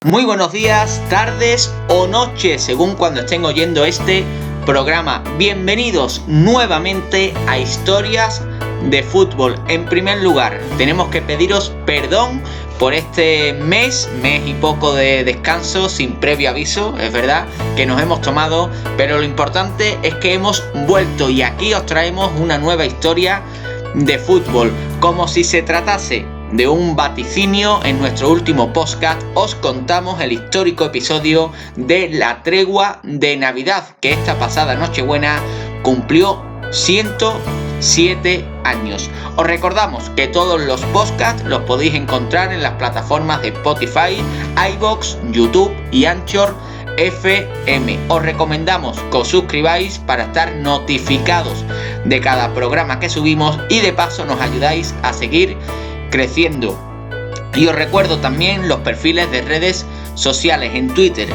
Muy buenos días, tardes o noches, según cuando estén oyendo este programa. Bienvenidos nuevamente a Historias de Fútbol. En primer lugar, tenemos que pediros perdón por este mes y poco de descanso sin previo aviso. Es verdad que nos hemos tomado, pero lo importante es que hemos vuelto y aquí os traemos una nueva historia de fútbol. Como si se tratase de un vaticinio, en nuestro último podcast os contamos el histórico episodio de la tregua de Navidad, que esta pasada Nochebuena cumplió 107 años. Os recordamos que todos los podcasts los podéis encontrar en las plataformas de Spotify, iVoox, YouTube y Anchor FM. Os recomendamos que os suscribáis para estar notificados de cada programa que subimos y de paso nos ayudáis a seguir creciendo. Y os recuerdo también los perfiles de redes sociales en Twitter,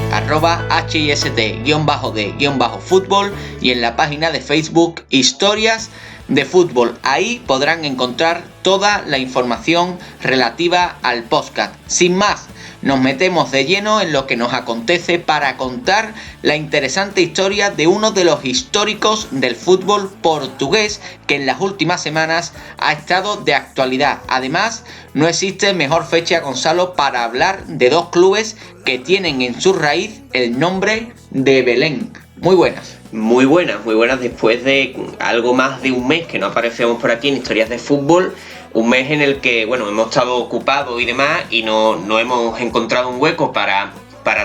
@hist_de_fútbol, y en la página de Facebook Historias de Fútbol. Ahí podrán encontrar toda la información relativa al podcast. Sin más, nos metemos de lleno en lo que nos acontece para contar la interesante historia de uno de los históricos del fútbol portugués que en las últimas semanas ha estado de actualidad. Además, no existe mejor fecha, Gonzalo, para hablar de dos clubes que tienen en su raíz el nombre de Belén. Muy buenas. Muy buenas, después de algo más de un mes que no aparecemos por aquí en Historias de Fútbol. Un mes en el que, hemos estado ocupados y demás y no hemos encontrado un hueco para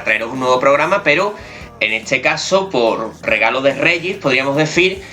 traeros un nuevo programa, pero en este caso, por regalo de Reyes, podríamos decir,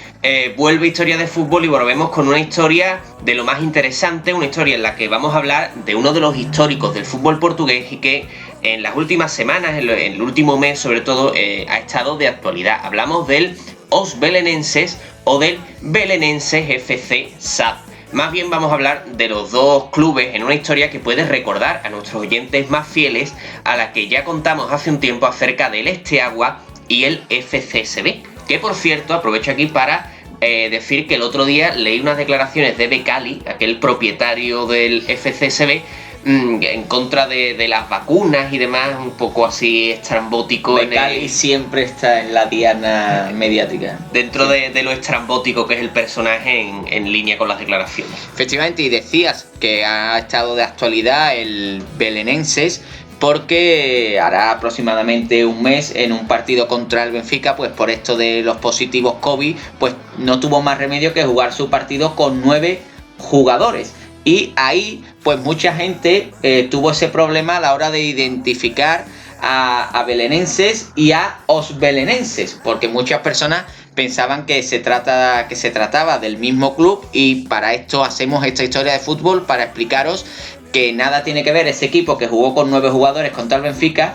vuelve Historia de Fútbol y volvemos con una historia de lo más interesante, una historia en la que vamos a hablar de uno de los históricos del fútbol portugués y que en las últimas semanas, en el último mes sobre todo, ha estado de actualidad. Hablamos del Os Belenenses o del Belenenses FC SAD. Más bien vamos a hablar de los dos clubes en una historia que puede recordar a nuestros oyentes más fieles a la que ya contamos hace un tiempo acerca del Esteagua y el FCSB. Que por cierto, aprovecho aquí para decir que el otro día leí unas declaraciones de Becali, aquel propietario del FCSB, en contra de las vacunas y demás, un poco así estrambótico. Becali siempre está en la diana mediática. Dentro de lo estrambótico que es el personaje en línea con las declaraciones. Efectivamente, y decías que ha estado de actualidad el Belenenses porque hará aproximadamente un mes en un partido contra el Benfica, pues por esto de los positivos COVID, pues no tuvo más remedio que jugar su partido con 9 jugadores. Y ahí pues mucha gente tuvo ese problema a la hora de identificar a belenenses y a os belenenses, porque muchas personas pensaban que se trataba del mismo club, y para esto hacemos esta historia de fútbol para explicaros que nada tiene que ver ese equipo que jugó con 9 jugadores contra el Benfica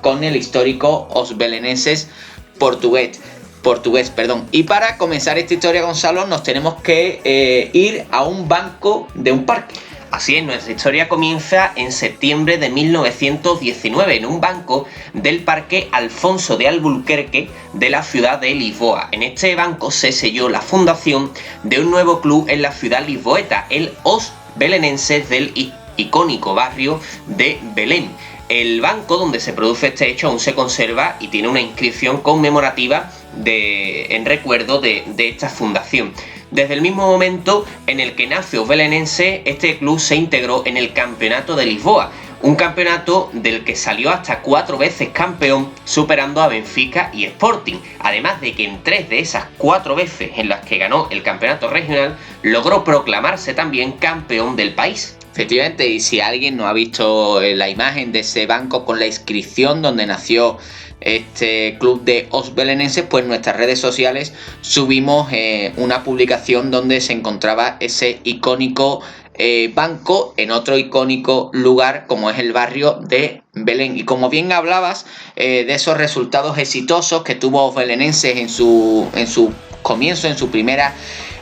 con el histórico os belenenses portugués. Y para comenzar esta historia, Gonzalo, nos tenemos que ir a un banco de un parque. Así es, nuestra historia comienza en septiembre de 1919 en un banco del Parque Alfonso de Albuquerque de la ciudad de Lisboa. En este banco se selló la fundación de un nuevo club en la ciudad lisboeta, el Os Belenenses del icónico barrio de Belén. El banco donde se produce este hecho aún se conserva y tiene una inscripción conmemorativa en recuerdo de esta fundación. Desde el mismo momento en el que nace Os Belenenses, este club se integró en el Campeonato de Lisboa, un campeonato del que salió hasta 4 veces campeón, superando a Benfica y Sporting, además de que en 3 de esas 4 veces en las que ganó el campeonato regional, logró proclamarse también campeón del país. Efectivamente, y si alguien no ha visto la imagen de ese banco con la inscripción donde nació este club de Os Belenenses, pues en nuestras redes sociales subimos una publicación donde se encontraba ese icónico banco en otro icónico lugar como es el barrio de Belén. Y como bien hablabas de esos resultados exitosos que tuvo Os Belenenses en su comienzo, en su primera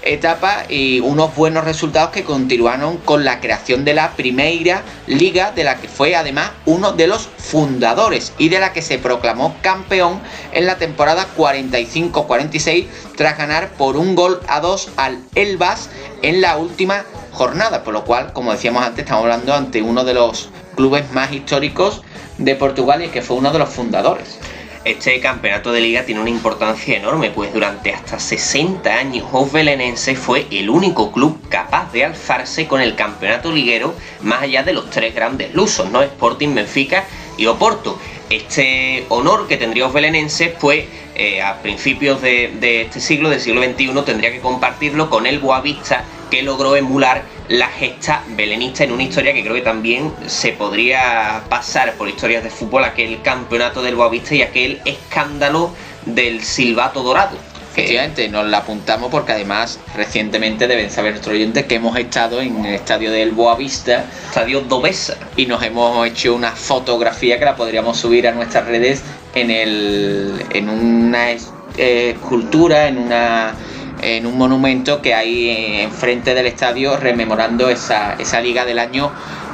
etapa, y unos buenos resultados que continuaron con la creación de la Primeira Liga, de la que fue además uno de los fundadores y de la que se proclamó campeón en la temporada 45-46 tras ganar por 1-2 al Elvas en la última jornada, por lo cual, como decíamos antes, estamos hablando ante uno de los clubes más históricos de Portugal y que fue uno de los fundadores. Este campeonato de liga tiene una importancia enorme, pues durante hasta 60 años Os Belenenses fue el único club capaz de alzarse con el campeonato liguero más allá de los tres grandes lusos, ¿no? Sporting, Benfica y Oporto. Este honor que tendría Os Belenenses, pues a principios de este siglo, del siglo XXI, tendría que compartirlo con el Boavista, que logró emular la gesta belenista en una historia que creo que también se podría pasar por historias de fútbol, aquel campeonato del Boavista y aquel escándalo del silbato dorado. Efectivamente, nos la apuntamos porque además recientemente deben saber nuestros oyentes que hemos estado en el estadio del Boavista, estadio do Bessa, y nos hemos hecho una fotografía que la podríamos subir a nuestras redes en una escultura, en un monumento que hay enfrente del estadio rememorando esa liga del año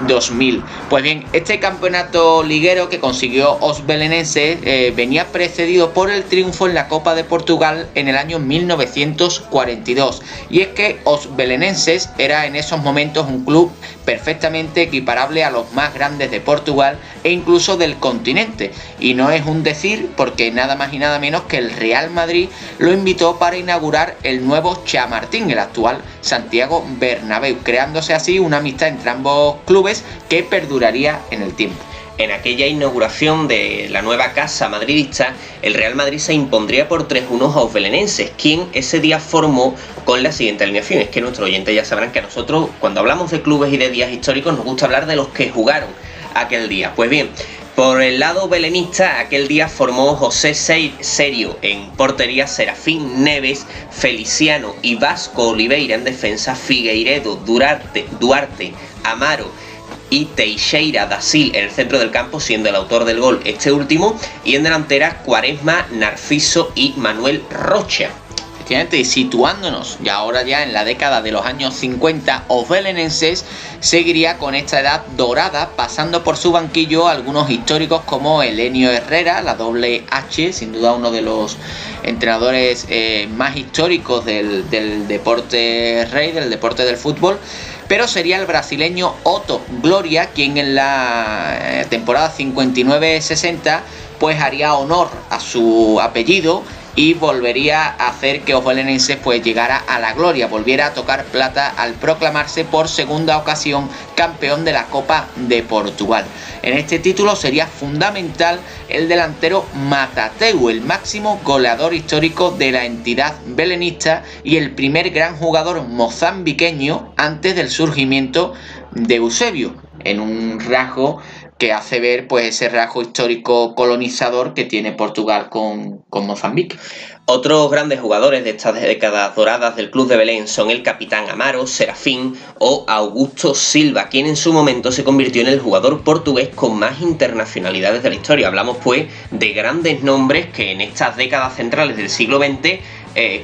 2000. Pues bien, este campeonato liguero que consiguió Os Belenenses venía precedido por el triunfo en la Copa de Portugal en el año 1942, y es que Os Belenenses era en esos momentos un club perfectamente equiparable a los más grandes de Portugal e incluso del continente, y no es un decir porque nada más y nada menos que el Real Madrid lo invitó para inaugurar el nuevo Chamartín, el actual Santiago Bernabéu, creándose así una amistad entre ambos clubes que perduraría en el tiempo. En aquella inauguración de la nueva casa madridista, el Real Madrid se impondría por 3-1 a Os Belenenses, quien ese día formó con la siguiente alineación. Es que nuestros oyentes ya sabrán que a nosotros, cuando hablamos de clubes y de días históricos, nos gusta hablar de los que jugaron aquel día. Pues bien, por el lado belenista, aquel día formó José Serio en portería, Serafín Neves, Feliciano y Vasco Oliveira en defensa, Figueiredo, Duarte, Amaro y Teixeira da Sil en el centro del campo, siendo el autor del gol este último, y en delantera Quaresma, Narciso y Manuel Rocha. Y situándonos ya en la década de los años 50, Os Belenenses seguiría con esta edad dorada, pasando por su banquillo algunos históricos como Helenio Herrera, la doble H, sin duda uno de los entrenadores más históricos del deporte rey, del deporte del fútbol. Pero sería el brasileño Otto Gloria quien en la temporada 59-60 pues haría honor a su apellido y volvería a hacer que Os Belenenses pues llegara a la gloria, volviera a tocar plata al proclamarse por segunda ocasión campeón de la Copa de Portugal. En este título sería fundamental el delantero Matateu, el máximo goleador histórico de la entidad belenista y el primer gran jugador mozambiqueño antes del surgimiento de Eusebio, en un rasgo que hace ver pues ese rasgo histórico colonizador que tiene Portugal con Mozambique. Otros grandes jugadores de estas décadas doradas del club de Belén son el capitán Amaro, Serafín o Augusto Silva, quien en su momento se convirtió en el jugador portugués con más internacionalidades de la historia. Hablamos pues de grandes nombres que en estas décadas centrales del siglo XX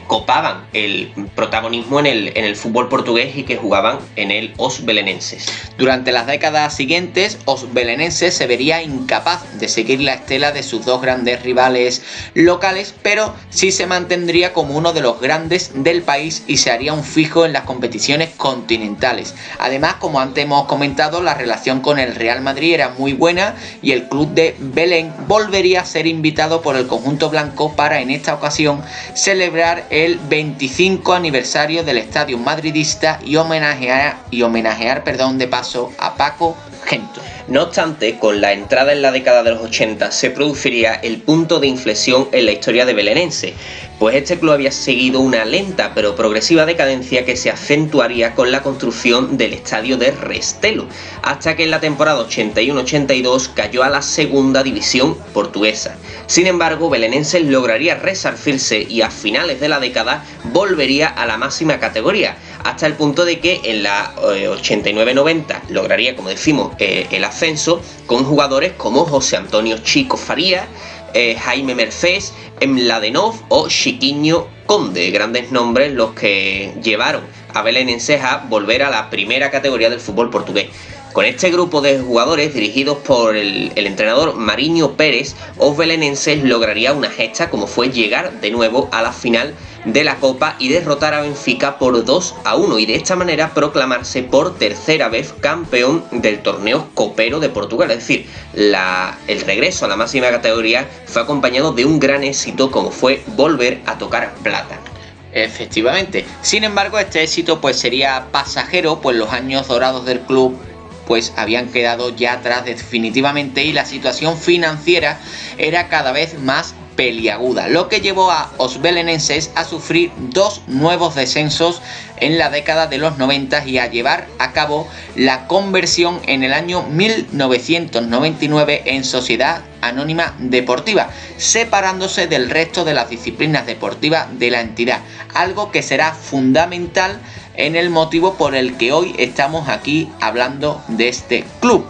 copaban el protagonismo en el fútbol portugués y que jugaban en el Os Belenenses. Durante las décadas siguientes, Os Belenenses se vería incapaz de seguir la estela de sus dos grandes rivales locales, pero sí se mantendría como uno de los grandes del país y se haría un fijo en las competiciones continentales. Además, como antes hemos comentado, la relación con el Real Madrid era muy buena y el club de Belén volvería a ser invitado por el conjunto blanco para en esta ocasión celebrar el 25 aniversario del estadio madridista y homenajear de paso a Paco Gento. No obstante, con la entrada en la década de los 80 se produciría el punto de inflexión en la historia de Belenense, pues este club había seguido una lenta pero progresiva decadencia que se acentuaría con la construcción del estadio de Restelo, hasta que en la temporada 81-82 cayó a la segunda división portuguesa. Sin embargo, Belenenses lograría resarcirse y a finales de la década volvería a la máxima categoría, hasta el punto de que en la 89-90 lograría, como decimos, el ascenso con jugadores como José Antonio Chico Faría, Jaime Mercés, Mladenov o Chiquinho Conde, grandes nombres los que llevaron a Belenenses a volver a la primera categoría del fútbol portugués. Con este grupo de jugadores dirigidos por el entrenador Mariño Pérez, Os Belenenses lograría una gesta como fue llegar de nuevo a la final de la Copa y derrotar a Benfica por 2-1 y de esta manera proclamarse por tercera vez campeón del torneo copero de Portugal. Es decir, el regreso a la máxima categoría fue acompañado de un gran éxito como fue volver a tocar plata. Efectivamente. Sin embargo, este éxito pues sería pasajero, pues los años dorados del club pues habían quedado ya atrás definitivamente y la situación financiera era cada vez más peliaguda, lo que llevó a Os Belenenses a sufrir 2 nuevos descensos en la década de los 90 y a llevar a cabo la conversión en el año 1999 en Sociedad Anónima Deportiva, separándose del resto de las disciplinas deportivas de la entidad, algo que será fundamental en el motivo por el que hoy estamos aquí hablando de este club.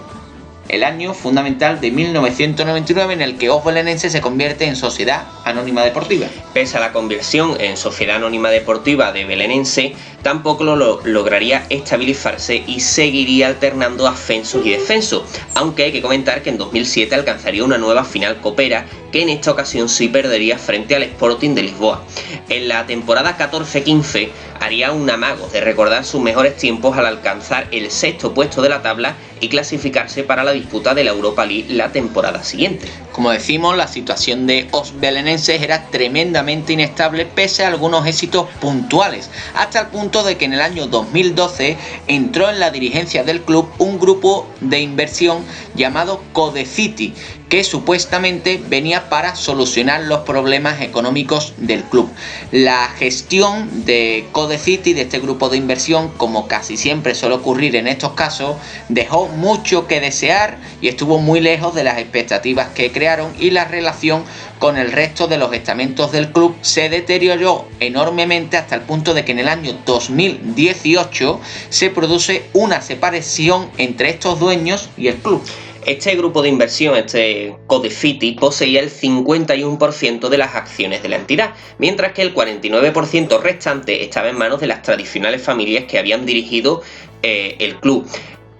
El año fundamental de 1999 en el que Os Belenenses se convierte en Sociedad Anónima Deportiva. Pese a la conversión en Sociedad Anónima Deportiva de Belenense, tampoco lo lograría estabilizarse y seguiría alternando ascensos y descensos, aunque hay que comentar que en 2007 alcanzaría una nueva final copera que en esta ocasión sí perdería frente al Sporting de Lisboa. En la temporada 14-15 haría un amago de recordar sus mejores tiempos al alcanzar el 6º puesto de la tabla y clasificarse para la disputa de la Europa League la temporada siguiente. Como decimos, la situación de Os Belenenses era tremendamente inestable pese a algunos éxitos puntuales, hasta el punto de que en el año 2012 entró en la dirigencia del club un grupo de inversión llamado Codecity, que supuestamente venía para solucionar los problemas económicos del club. La gestión de Codecity, de este grupo de inversión, como casi siempre suele ocurrir en estos casos, dejó mucho que desear y estuvo muy lejos de las expectativas que crearon, y la relación con el resto de los estamentos del club se deterioró enormemente hasta el punto de que en el año 2018 se produce una separación entre estos dueños y el club. Este grupo de inversión, este Codecity, poseía el 51% de las acciones de la entidad, mientras que el 49% restante estaba en manos de las tradicionales familias que habían dirigido el club.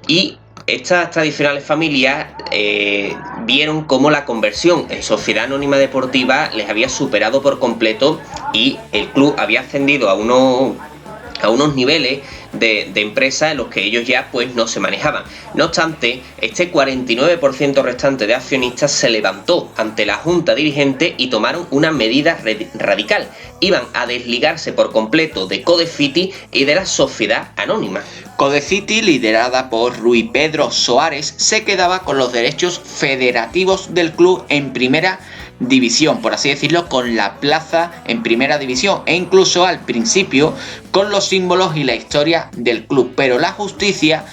Y estas tradicionales familias vieron cómo la conversión en Sociedad Anónima Deportiva les había superado por completo y el club había ascendido a unos niveles de empresa en los que ellos ya pues no se manejaban. No obstante, este 49% restante de accionistas se levantó ante la junta dirigente y tomaron una medida radical. Iban a desligarse por completo de Codecity y de la Sociedad Anónima. Codecity, liderada por Rui Pedro Soares, se quedaba con los derechos federativos del club en primera división, por así decirlo, con la plaza en primera división e incluso al principio con los símbolos y la historia del club, pero la justicia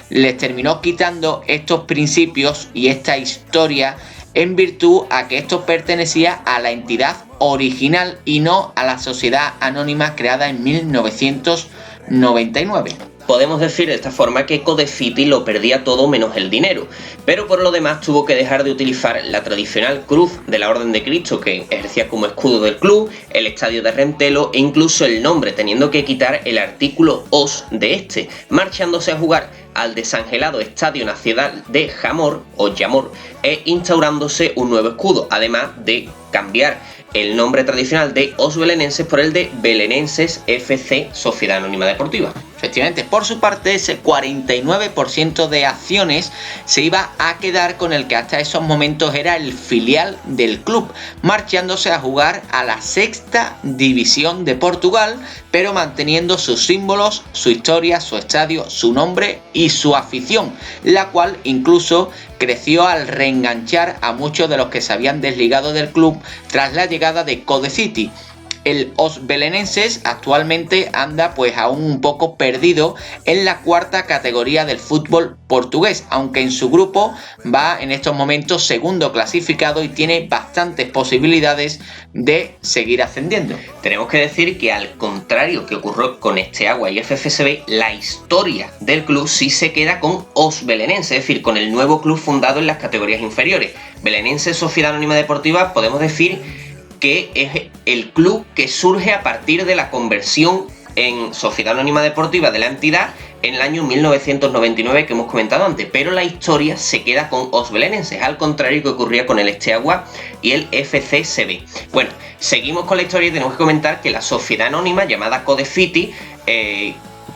les terminó quitando estos principios y esta historia en virtud a que esto pertenecía a la entidad original y no a la sociedad anónima creada en 1999. Podemos decir de esta forma que Codecity lo perdía todo menos el dinero, pero por lo demás tuvo que dejar de utilizar la tradicional cruz de la Orden de Cristo que ejercía como escudo del club, el estadio de Rentelo e incluso el nombre, teniendo que quitar el artículo Os de este, marchándose a jugar al desangelado Estadio Nacional de Jamor o Yamor e instaurándose un nuevo escudo, además de cambiar el nombre tradicional de Os Belenenses por el de Belenenses FC Sociedad Anónima Deportiva. Efectivamente, por su parte, ese 49% de acciones se iba a quedar con el que hasta esos momentos era el filial del club, marchándose a jugar a la 6ª división de Portugal, pero manteniendo sus símbolos, su historia, su estadio, su nombre y su afición, la cual incluso creció al reenganchar a muchos de los que se habían desligado del club tras la llegada de Codecity. El Os Belenenses actualmente anda pues aún un poco perdido en la 4ª categoría del fútbol portugués, aunque en su grupo va en estos momentos segundo clasificado y tiene bastantes posibilidades de seguir ascendiendo. Tenemos que decir que al contrario que ocurrió con Steaua y FCSB, la historia del club sí se queda con Os Belenenses, es decir, con el nuevo club fundado en las categorías inferiores. Belenenses Sociedad Anónima Deportiva, podemos decir que es el club que surge a partir de la conversión en Sociedad Anónima Deportiva de la entidad en el año 1999 que hemos comentado antes, pero la historia se queda con Os Belenenses, al contrario que ocurría con el Esteagua y el FCSB. Bueno, seguimos con la historia y tenemos que comentar que la sociedad anónima llamada Codefiti,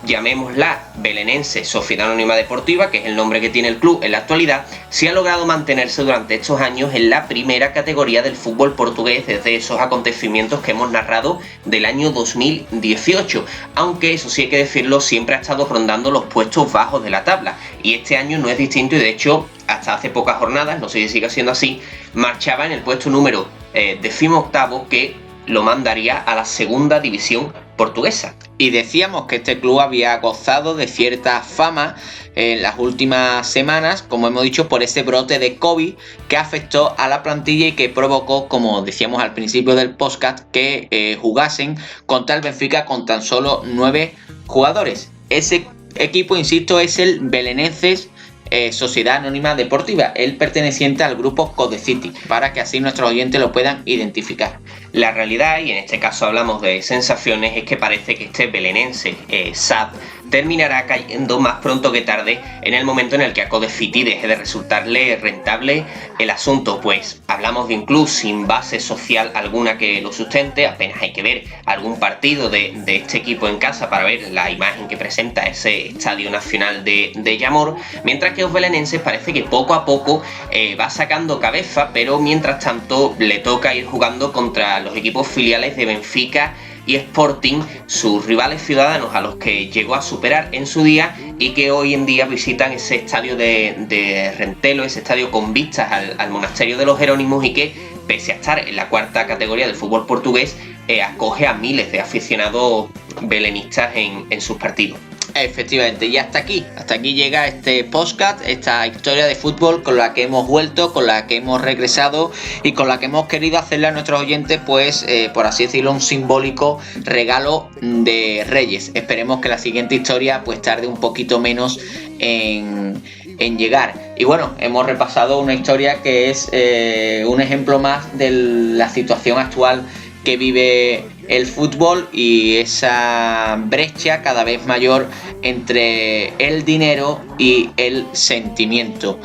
llamémosla Belenenses Sociedad Anónima Deportiva, que es el nombre que tiene el club en la actualidad, sí ha logrado mantenerse durante estos años en la primera categoría del fútbol portugués desde esos acontecimientos que hemos narrado del año 2018, aunque eso sí hay que decirlo, siempre ha estado rondando los puestos bajos de la tabla, y este año no es distinto, y de hecho hasta hace pocas jornadas, no sé si sigue siendo así, marchaba en el puesto número 18º, que lo mandaría a la segunda división portuguesa. Y decíamos que este club había gozado de cierta fama en las últimas semanas, como hemos dicho, por ese brote de COVID que afectó a la plantilla y que provocó, como decíamos al principio del podcast, que jugasen contra el Benfica con tan solo 9 jugadores. Ese equipo, insisto, es el Belenenses Sociedad Anónima Deportiva, el perteneciente al grupo Codefiti, para que así nuestros oyentes lo puedan identificar. La realidad, y en este caso hablamos de sensaciones, es que parece que este belenense SAD terminará cayendo más pronto que tarde en el momento en el que a Codefiti deje de resultarle rentable el asunto, pues hablamos de un club sin base social alguna que lo sustente, apenas hay que ver algún partido de este equipo en casa para ver la imagen que presenta ese Estadio Nacional de Jamor, mientras que los belenenses parece que poco a poco va sacando cabeza, pero mientras tanto le toca ir jugando contra los equipos filiales de Benfica y Sporting, sus rivales ciudadanos a los que llegó a superar en su día y que hoy en día visitan ese estadio de Rentelo, ese estadio con vistas al monasterio de los Jerónimos, y que, pese a estar en la cuarta categoría del fútbol portugués, acoge a miles de aficionados belenistas en sus partidos. Efectivamente, y hasta aquí llega este podcast, esta historia de fútbol con la que hemos vuelto, con la que hemos regresado y con la que hemos querido hacerle a nuestros oyentes, pues, por así decirlo, un simbólico regalo de Reyes. Esperemos que la siguiente historia pues tarde un poquito menos en llegar. Y bueno, hemos repasado una historia que es un ejemplo más de la situación actual que vive el fútbol y esa brecha cada vez mayor entre el dinero y el sentimiento.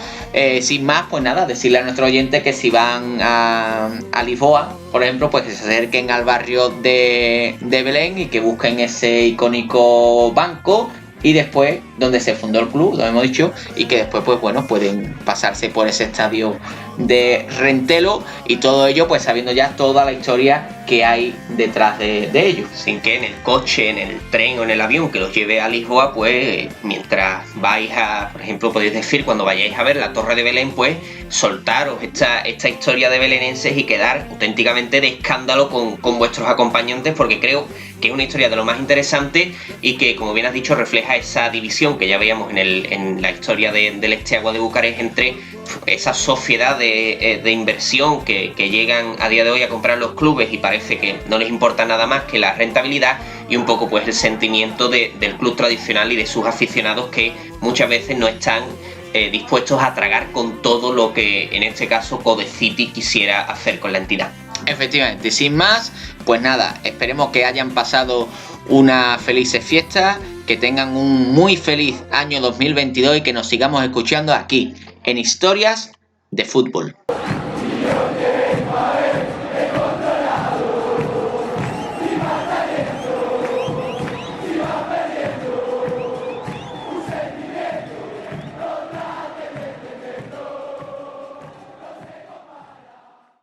Sin más, pues nada, decirle a nuestros oyentes que si van a Lisboa, por ejemplo, pues que se acerquen al barrio de Belén y que busquen ese icónico banco, y después donde se fundó el club, lo hemos dicho, y que después pues bueno, pueden pasarse por ese estadio de Rentelo, y todo ello pues sabiendo ya toda la historia que hay detrás de ello. Sin que en el coche, en el tren o en el avión que los lleve a Lisboa, pues mientras vais a, por ejemplo, podéis decir cuando vayáis a ver la Torre de Belén, pues soltaros esta historia de belenenses y quedar auténticamente de escándalo con vuestros acompañantes, porque creo que es una historia de lo más interesante y que, como bien has dicho, refleja esa división que ya veíamos en la historia del Esteagua de Bucarest entre esa sociedad de inversión que llegan a día de hoy a comprar los clubes y parece que no les importa nada más que la rentabilidad, y un poco pues el sentimiento del club tradicional y de sus aficionados que muchas veces no están dispuestos a tragar con todo lo que en este caso Codefiti quisiera hacer con la entidad. Efectivamente, sin más, pues nada, esperemos que hayan pasado una feliz fiesta, que tengan un muy feliz año 2022 y que nos sigamos escuchando aquí en Historias de Fútbol.